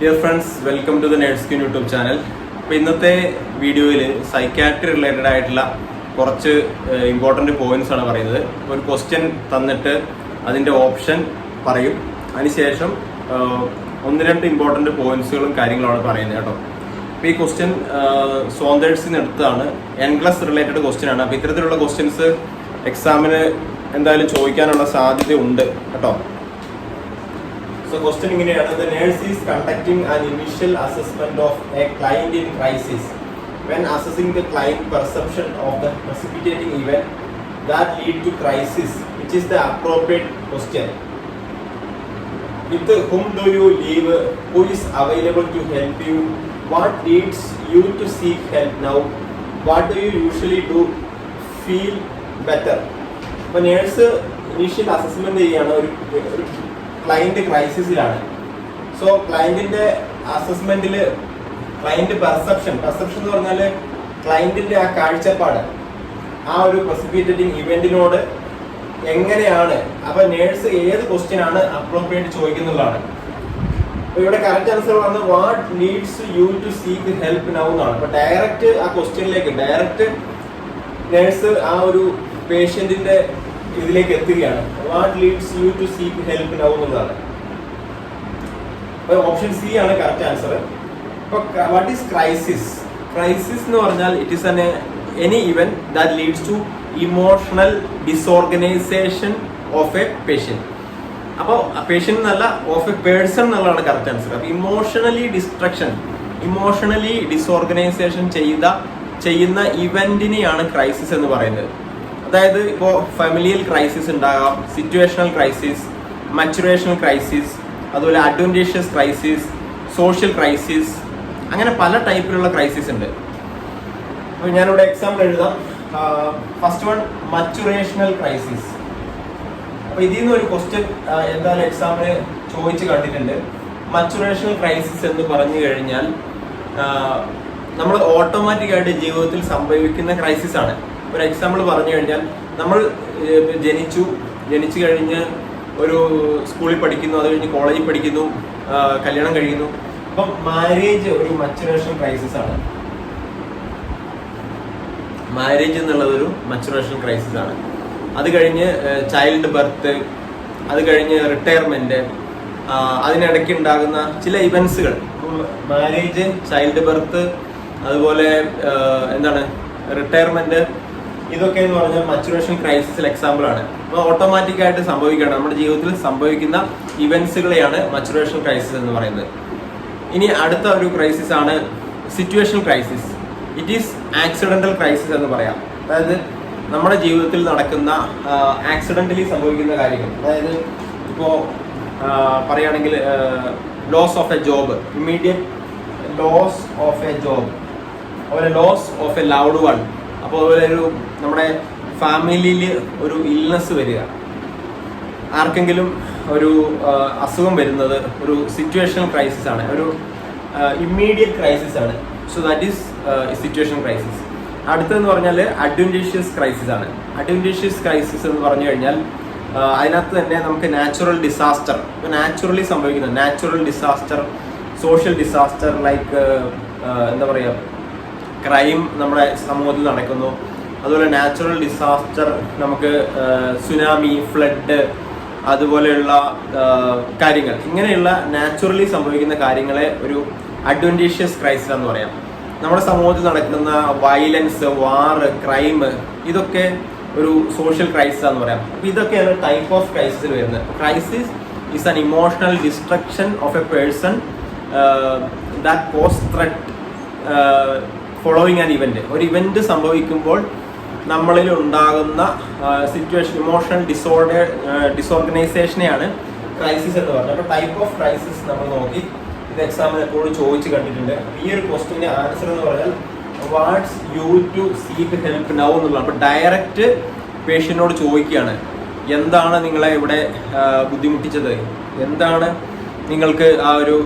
Dear friends, welcome to the Nerdskin YouTube channel. അപ്പോൾ ഇന്നത്തെ വീഡിയോയിൽ സൈക്കാട്രി റിലേറ്റഡ് ആയിട്ടുള്ള കുറച്ച് ഇമ്പോർട്ടൻറ്റ് പോയിന്റ്സ് ആണ് പറയുന്നത്. ഒരു ക്വസ്റ്റ്യൻ തന്നിട്ട് അതിൻ്റെ ഓപ്ഷൻ പറയും, അതിനുശേഷം ഒന്ന് രണ്ട് ഇമ്പോർട്ടൻറ്റ് പോയിന്റ്സുകളും കാര്യങ്ങളാണ് പറയുന്നത് കേട്ടോ. അപ്പോൾ ഈ ക്വസ്റ്റ്യൻ സോന്തേഴ്സിന് എടുത്തതാണ്, എൻഗ്ലസ് റിലേറ്റഡ് ക്വസ്റ്റ്യൻ ആണ്. അപ്പോൾ ഇത്തരത്തിലുള്ള ക്വസ്റ്റ്യൻസ് എക്സാമിന് എന്തായാലും ചോദിക്കാനുള്ള സാധ്യത ഉണ്ട് കേട്ടോ. So question ഇങ്ങനെയാണ്: The nurse is conducting an initial assessment of a client in crisis. When assessing the client perception of the precipitating event that lead to crisis, which is the appropriate question? With whom do you leave? Who is available to help you? What leads you to seek help now? What do you usually do? Feel better. അപ്പോൾ nurse initial assessment ചെയ്യാണ്, ഒരു client ക്രൈസിസിലാണ്. So ക്ലയന്റിന്റെ അസസ്മെന്റിൽ client perception എന്ന് പറഞ്ഞാൽ ക്ലയന്റിന്റെ ആ കാഴ്ചപ്പാട് ആ ഒരു precipitating ഇവന്റിനോട് എങ്ങനെയാണ്. അപ്പൊ നേഴ്സ് ഏത് ക്വസ്റ്റ്യൻ ആണ് അപ്രോപ്രിയേറ്റ് ചോദിക്കുന്നതാണ്. അപ്പൊ ഇവിടെ കറക്റ്റ് ആൻസർ വന്ന് what leads you to seek help now എന്നാണ്. അപ്പൊ ഡയറക്റ്റ് ആ ക്വസ്റ്റ്യനിലേക്ക് ഡയറക്റ്റ് നേഴ്സ് ആ ഒരു പേഷ്യന്റിന്റെ ഇതിലേക്ക് എത്തുകയാണ്. What leads you to seek help now എന്നുള്ളതാണ്. ഓപ്ഷൻ സി ആണ് കറക്റ്റ് ആൻസർ. ഇപ്പൊ വാട്ട് ഈസ് ക്രൈസിസ്? ക്രൈസിസ് എന്ന് പറഞ്ഞാൽ it is any event that leads to emotional disorganisation of a patient. അപ്പോൾ പേഷ്യന്റ് എന്നല്ല, ഓഫ് എ പേഴ്സൺ എന്നുള്ളതാണ് correct answer. അപ്പൊ emotionally disorganisation ചെയ്യുന്ന ഇവന്റിനെയാണ് ക്രൈസിസ് എന്ന് പറയുന്നത്. അതായത് ഇപ്പോൾ ഫാമിലിയൽ ക്രൈസിസ് ഉണ്ടാകാം, സിറ്റുവേഷണൽ ക്രൈസിസ്, മച്ചുറേഷണൽ ക്രൈസിസ്, അതുപോലെ അഡ്വന്റേഷ്യസ് ക്രൈസിസ്, സോഷ്യൽ ക്രൈസിസ്, അങ്ങനെ പല ടൈപ്പിലുള്ള ക്രൈസിസ് ഉണ്ട്. അപ്പോൾ ഞാനിവിടെ എക്സാമ്പിൾ എഴുതാം. First one, maturational crisis. അപ്പോൾ ഇതിൽ നിന്ന് ഒരു ക്വസ്റ്റ്യൻ എന്തായാലും എക്സാമിന് ചോദിച്ച് കണ്ടിട്ടുണ്ട്. മച്ചുറേഷണൽ ക്രൈസിസ് എന്ന് പറഞ്ഞു കഴിഞ്ഞാൽ നമ്മൾ ഓട്ടോമാറ്റിക്കായിട്ട് ജീവിതത്തിൽ സംഭവിക്കുന്ന ക്രൈസിസ് ആണ്. ഒരു എക്സാമ്പിൾ പറഞ്ഞു കഴിഞ്ഞാൽ, നമ്മൾ ജനിച്ചു കഴിഞ്ഞ് ഒരു സ്കൂളിൽ പഠിക്കുന്നു, അത് കഴിഞ്ഞ് കോളേജിൽ പഠിക്കുന്നു, കല്യാണം കഴിയുന്നു. അപ്പം മാരേജ് ഒരു മച്ചുറേഷൻ ക്രൈസിസ് ആണ്. മാരേജ് എന്നുള്ളത് ഒരു മച്ചുറേഷൻ ക്രൈസിസ് ആണ്. അത് കഴിഞ്ഞ് ചൈൽഡ് ബർത്ത്, അത് കഴിഞ്ഞ് റിട്ടയർമെന്റ്, അതിനിടയ്ക്ക് ഉണ്ടാകുന്ന ചില ഇവന്റ്സുകൾ, മാരേജ്, ചൈൽഡ് ബർത്ത്, അതുപോലെ റിട്ടയർമെന്റ്, ഇതൊക്കെ എന്ന് പറഞ്ഞാൽ മച്ചുറേഷൻ ക്രൈസിസിൽ എക്സാമ്പിൾ ആണ്. അപ്പോൾ ഓട്ടോമാറ്റിക്കായിട്ട് സംഭവിക്കുകയാണ്, നമ്മുടെ ജീവിതത്തിൽ സംഭവിക്കുന്ന ഇവന്റ്സുകളെയാണ് മച്ചുറേഷൻ ക്രൈസിസ് എന്ന് പറയുന്നത്. ഇനി അടുത്ത ഒരു ക്രൈസിസ് ആണ് situational crisis. It is accidental crisis എന്ന് പറയാം. അതായത് നമ്മുടെ ജീവിതത്തിൽ നടക്കുന്ന ആക്സിഡന്റലി സംഭവിക്കുന്ന കാര്യങ്ങൾ. അതായത് ഇപ്പോൾ പറയുകയാണെങ്കിൽ loss of a job, immediate loss of a job, അതുപോലെ loss of a loved one. അപ്പോൾ അതുപോലെ നമ്മുടെ ഫാമിലിയിൽ ഒരു ഇൽനെസ് വരിക, ആർക്കെങ്കിലും ഒരു അസുഖം വരുന്നത് ഒരു സിറ്റുവേഷണൽ ക്രൈസിസ് ആണ്, ഒരു ഇമ്മീഡിയറ്റ് ക്രൈസിസ് ആണ്. So that is situation crisis. അടുത്തതെന്ന് പറഞ്ഞാൽ അഡ്വന്റേഷ്യസ് ക്രൈസിസ് ആണ്. അഡ്വന്റേഷ്യസ് ക്രൈസിസ് എന്ന് പറഞ്ഞു കഴിഞ്ഞാൽ അതിനകത്ത് തന്നെ നമുക്ക് നാച്ചുറൽ ഡിസാസ്റ്റർ, നാച്ചുറലി സംഭവിക്കുന്ന natural disaster, social disaster, like crime നമ്മുടെ സമൂഹത്തിൽ നടക്കുന്നു. അതുപോലെ നാച്ചുറൽ ഡിസാസ്റ്റർ, നമുക്ക് സുനാമി, ഫ്ലഡ്, അതുപോലെയുള്ള കാര്യങ്ങൾ, ഇങ്ങനെയുള്ള നാച്ചുറലി സംഭവിക്കുന്ന കാര്യങ്ങളെ ഒരു അഡ്വന്റേഷ്യസ് ക്രൈസിസ് എന്ന് പറയാം. നമ്മുടെ സമൂഹത്തിൽ നടക്കുന്ന വയലൻസ്, വാർ, ക്രൈം, ഇതൊക്കെ ഒരു സോഷ്യൽ ക്രൈസിസ് എന്ന് പറയാം. അപ്പോൾ ഇതൊക്കെയാണ് ടൈപ്പ് ഓഫ് ക്രൈസിസിൽ വരുന്നത്. Crisis is an emotional destruction of a person that cause threat following an event. ഒരു ഇവന്റ് സംഭവിക്കുമ്പോൾ നമ്മളിൽ ഉണ്ടാകുന്ന സിറ്റുവേഷൻ, ഇമോഷണൽ ഡിസോർഗനൈസേഷനെയാണ് ക്രൈസിസ് എന്ന് പറഞ്ഞത്. അപ്പോൾ ടൈപ്പ് ഓഫ് ക്രൈസിസ് നമ്മൾ നോക്കി, ഇത് എക്സാമിന് എപ്പോഴും ചോദിച്ച് കണ്ടിട്ടുണ്ട്. ഈ ഒരു ക്വസ്റ്റ്യൻ്റെ ആൻസർ എന്ന് പറഞ്ഞാൽ what's you to seek help now എന്നുള്ളതാണ്. അപ്പോൾ ഡയറക്റ്റ് പേഷ്യന്റിനോട് ചോദിക്കുകയാണ്, എന്താണ് നിങ്ങളെ ഇവിടെ ബുദ്ധിമുട്ടിച്ചത്, എന്താണ് നിങ്ങൾക്ക് ആ ഒരു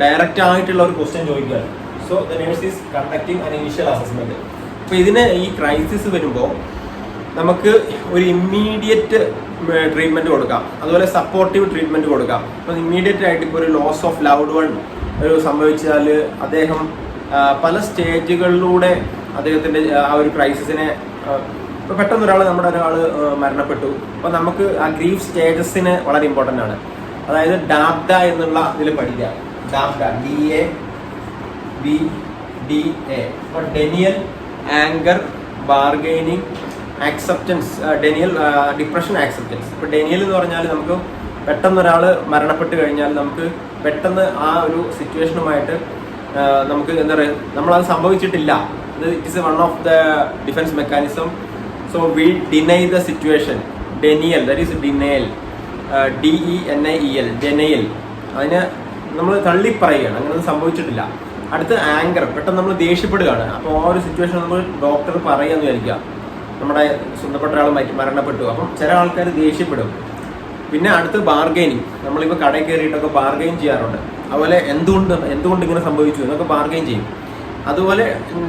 ഡയറക്റ്റ് ആയിട്ടുള്ള ഒരു ക്വസ്റ്റ്യൻ ചോദിക്കുകയാണ്. So the nurse is conducting an initial assessment. അപ്പോൾ ഇതിന് ഈ ക്രൈസിസ് വരുമ്പോൾ നമുക്ക് ഒരു ഇമ്മീഡിയറ്റ് ട്രീറ്റ്മെന്റ് കൊടുക്കാം, അതുപോലെ സപ്പോർട്ടീവ് ട്രീറ്റ്മെന്റ് കൊടുക്കാം. അപ്പോൾ ഇമ്മീഡിയറ്റ് ആയിട്ട് ഇപ്പോൾ ഒരു ലോസ് ഓഫ് ലവ്ഡ് വൺ ഒരു സംഭവിച്ചാൽ അദ്ദേഹം പല സ്റ്റേജുകളിലൂടെ അദ്ദേഹത്തിൻ്റെ ആ ഒരു ക്രൈസിസിനെ ഇപ്പോൾ പെട്ടെന്ന് നമ്മുടെ ഒരാൾ മരണപ്പെട്ടു. അപ്പോൾ നമുക്ക് ആ ഗ്രീഫ് സ്റ്റേജസിന് വളരെ ഇമ്പോർട്ടൻ്റ് ആണ്. അതായത് ഡാബ്ഡ എന്നുള്ള ഇതിൽ പഠിക്കുക. ഡാബ്ഡ DABDA. അപ്പോൾ denial, anchor, bargaining, acceptance. Denial, depression, acceptance. ഇപ്പോൾ ഡെനിയൽ എന്ന് പറഞ്ഞാൽ നമുക്ക് പെട്ടെന്ന് ഒരാൾ മരണപ്പെട്ട് കഴിഞ്ഞാൽ നമുക്ക് പെട്ടെന്ന് ആ ഒരു സിറ്റുവേഷനുമായിട്ട് നമുക്ക് എന്താ പറയുക, നമ്മളത് സംഭവിച്ചിട്ടില്ല. It is one of the defence mechanism. So we deny the situation. Denial, that is denial, DENIEL, ഡെനയൽ. അതിന് നമ്മൾ തള്ളിപ്പറയുകയാണ്, അങ്ങനെ സംഭവിച്ചിട്ടില്ല. അടുത്ത് ആങ്കർ, പെട്ടെന്ന് നമ്മൾ ദേഷ്യപ്പെടുകയാണ്. അപ്പോൾ ആ ഒരു സിറ്റുവേഷൻ നമ്മൾ ഡോക്ടർ പറയാന്ന് വിചാരിക്കുക, നമ്മുടെ സ്വന്തപ്പെട്ട ഒരാൾ മരണപ്പെട്ടു. അപ്പം ചില ആൾക്കാർ ദേഷ്യപ്പെടും. പിന്നെ അടുത്ത് ബാർഗെയിനിങ്, നമ്മളിപ്പോൾ കടയിൽ കയറിയിട്ടൊക്കെ ബാർഗെയിൻ ചെയ്യാറുണ്ട്. അതുപോലെ എന്തുകൊണ്ട് ഇങ്ങനെ സംഭവിച്ചു എന്നൊക്കെ ബാർഗെയിൻ ചെയ്യും. അതുപോലെ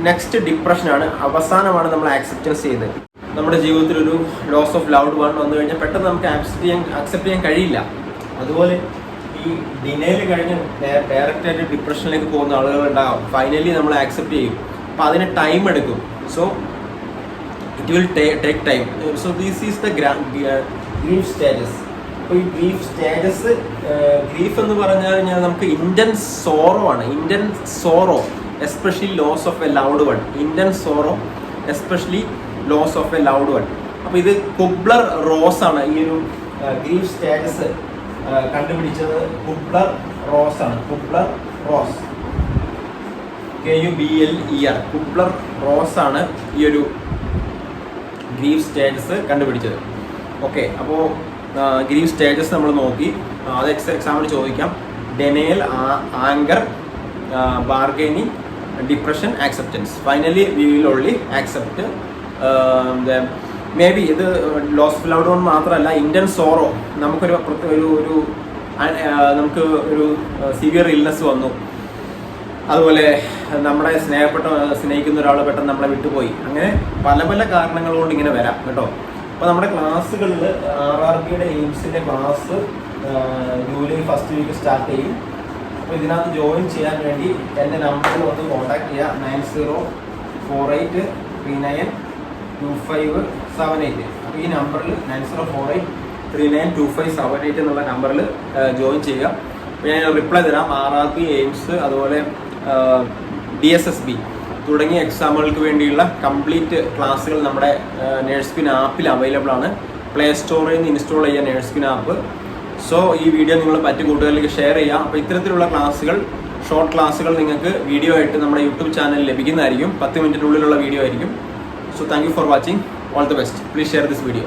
നെക്സ്റ്റ് ഡിപ്രഷനാണ്, അവസാനമാണ് നമ്മൾ ആക്സെപ്റ്റൻസ് ചെയ്യുന്നത്. നമ്മുടെ ജീവിതത്തിൽ ഒരു ലോസ് ഓഫ് ലവ്ഡ് വൺ വന്നു കഴിഞ്ഞാൽ പെട്ടെന്ന് നമുക്ക് അക്സെപ്റ്റ് ചെയ്യാൻ കഴിയില്ല. അതുപോലെ ഈ ഡിനയിൽ കഴിഞ്ഞ് ഡയറക്റ്റായിട്ട് ഡിപ്രഷനിലേക്ക് പോകുന്ന ആളുകളുണ്ടാകും. ഫൈനലി നമ്മൾ ആക്സെപ്റ്റ് ചെയ്യും. അപ്പോൾ അതിന് ടൈം എടുക്കും. So it will take time. So this is the grief stages. അപ്പോൾ ഈ ഗ്രീഫ് സ്റ്റേജസ്, ഗ്രീഫ് എന്ന് പറഞ്ഞു കഴിഞ്ഞാൽ നമുക്ക് ഇൻറ്റൻസ് സോറോ ആണ്. Intense sorrow, especially loss of a loved one. Intense sorrow, especially loss of a loved one. അപ്പോൾ ഇത് കുബ്ലർ Ross ആണ്. ഈ ഒരു ഗ്രീഫ് സ്റ്റേജസ് കണ്ടുപിടിച്ചത് കുബ്ലർ റോസ് ആണ്. Kubler Ross, KUBLER, Kubler Ross ആണ് ഈ ഒരു ഗ്രീഫ് സ്റ്റേജസ് കണ്ടുപിടിച്ചത്. ഓക്കെ, അപ്പോൾ ഗ്രീഫ് സ്റ്റേജസ് നമ്മൾ നോക്കി. അത് എക്സാമിന് ചോദിക്കാം. Denial, anger, bargaining, depression, acceptance. Finally we will only accept. May be ഇത് ലോസ് ഓഫ് ലവ്ഡ് വൺ മാത്രമല്ല, ഇൻറ്റൻസ് സോറോ. നമുക്കൊരു നമുക്ക് ഒരു സിവിയർ ഇൽനെസ് വന്നു. അതുപോലെ നമ്മളെ സ്നേഹിക്കുന്ന ഒരാൾ പെട്ടെന്ന് നമ്മളെ വിട്ടുപോയി. അങ്ങനെ പല പല കാരണങ്ങൾ കൊണ്ട് ഇങ്ങനെ വരാം കേട്ടോ. അപ്പോൾ നമ്മുടെ ക്ലാസ്സുകളിൽ RRBയുടെ എയിംസിൻ്റെ class July first week start ചെയ്യും. അപ്പോൾ ഇതിനകത്ത് ജോയിൻ ചെയ്യാൻ വേണ്ടി എൻ്റെ നമ്പറിൽ ഒന്ന് കോൺടാക്ട് ചെയ്യുക. 9048392578. അപ്പോൾ ഈ നമ്പറിൽ 9048392578 എന്നുള്ള നമ്പറിൽ ജോയിൻ ചെയ്യുക. അപ്പോൾ ഞാൻ റിപ്ലൈ തരാം. RRB, എയിംസ്, അതുപോലെ DSSB തുടങ്ങിയ എക്സാമുകൾക്ക് വേണ്ടിയുള്ള കംപ്ലീറ്റ് ക്ലാസ്സുകൾ നമ്മുടെ നേഴ്സ് ക്വീൻ ആപ്പിൽ അവൈലബിൾ ആണ്. പ്ലേ സ്റ്റോറിൽ നിന്ന് ഇൻസ്റ്റാൾ ചെയ്യുക നേഴ്സ് ക്വീൻ ആപ്പ്. സോ ഈ വീഡിയോ നിങ്ങൾ മറ്റു കൂട്ടുകാരിലേക്ക് ഷെയർ ചെയ്യുക. അപ്പോൾ ഇത്തരത്തിലുള്ള ക്ലാസ്സുകൾ, ഷോർട്ട് ക്ലാസ്സുകൾ നിങ്ങൾക്ക് വീഡിയോ ആയിട്ട് നമ്മുടെ യൂട്യൂബ് ചാനലിൽ ലഭിക്കുന്നതായിരിക്കും. 10 മിനിറ്റിനുള്ളിലുള്ള വീഡിയോ ആയിരിക്കും. So thank you for watching. All the best. Please share this video.